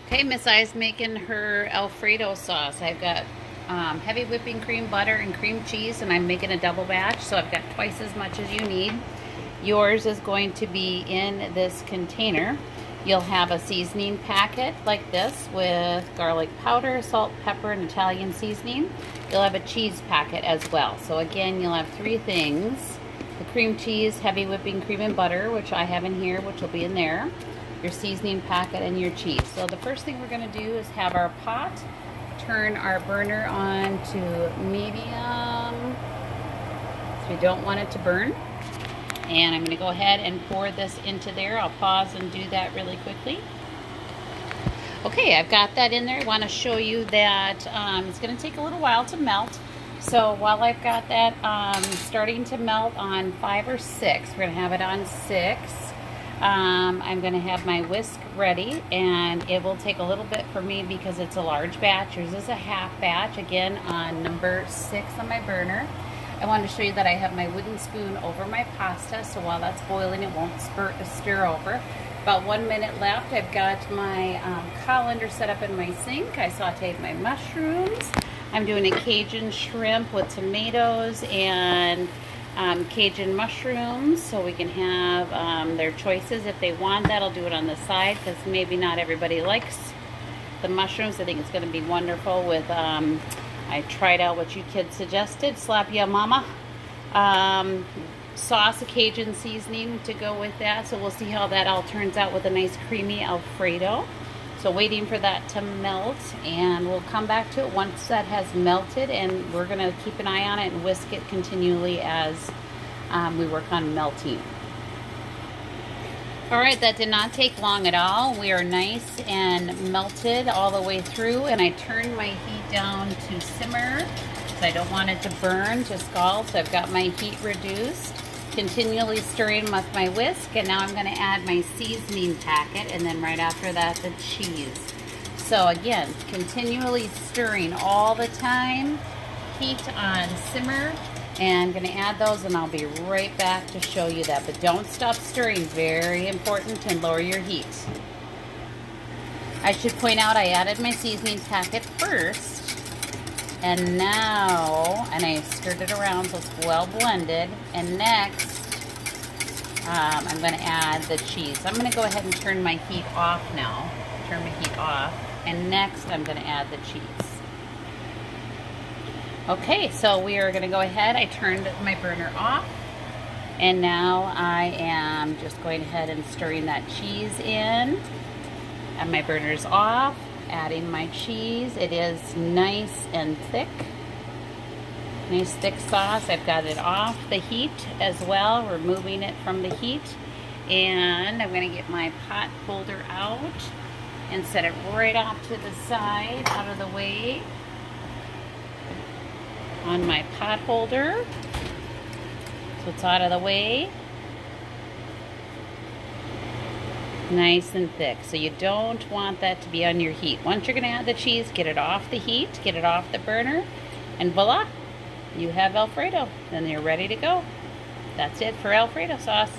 Okay, Miss I's making her Alfredo sauce. I've got heavy whipping cream, butter, and cream cheese, and I'm making a double batch, so I've got twice as much as you need. Yours is going to be in this container. You'll have a seasoning packet like this with garlic powder, salt, pepper, and Italian seasoning. You'll have a cheese packet as well. So again, you'll have three things. The cream cheese, heavy whipping cream, and butter, which I have in here, which will be in there. Your seasoning packet and your cheese. So the first thing we're going to do is have our pot, turn our burner on to medium, so we don't want it to burn. And I'm going to go ahead and pour this into there. I'll pause and do that really quickly. Okay, I've got that in there. I want to show you that it's going to take a little while to melt. So while I've got that starting to melt on 5 or 6, we're going to have it on 6. I'm going to have my whisk ready, and it will take a little bit for me because it's a large batch. Yours is a half batch, again on number 6 on my burner. I wanted to show you that I have my wooden spoon over my pasta, so while that's boiling it won't stir over. About 1 minute left. I've got my colander set up in my sink. I sauteed my mushrooms. I'm doing a Cajun shrimp with tomatoes and Cajun mushrooms, so we can have their choices if they want that. I'll do it on the side because maybe not everybody likes the mushrooms. I think it's going to be wonderful with, I tried out what you kids suggested, Slap Ya Mama sauce, a Cajun seasoning to go with that. So we'll see how that all turns out with a nice creamy Alfredo. So waiting for that to melt, and we'll come back to it once that has melted, and we're going to keep an eye on it and whisk it continually as we work on melting. Alright, that did not take long at all. We are nice and melted all the way through, and I turned my heat down to simmer because I don't want it to burn, to scald, so I've got my heat reduced. Continually stirring with my whisk, and now I'm going to add my seasoning packet, and then right after that the cheese. So again, continually stirring all the time, heat on simmer, and I'm going to add those, and I'll be right back to show you that. But don't stop stirring, very important, and lower your heat. I should point out I added my seasoning packet first, and now, and I stirred it around so it's well blended, and next I'm going to add the cheese. I'm going to go ahead and turn my heat off now. Turn my heat off, and next I'm going to add the cheese. Okay, so we are going to go ahead. I turned my burner off, and now I am just going ahead and stirring that cheese in. And my burner's off. Adding my cheese. It is nice and thick. Nice thick sauce. I've got it off the heat as well, removing it from the heat. And I'm going to get my pot holder out and set it right off to the side, out of the way, on my pot holder. So it's out of the way. Nice and thick, so you don't want that to be on your heat. Once you're going to add the cheese, get it off the heat, get it off the burner, and voila, you have Alfredo. Then you're ready to go. That's it for Alfredo sauce.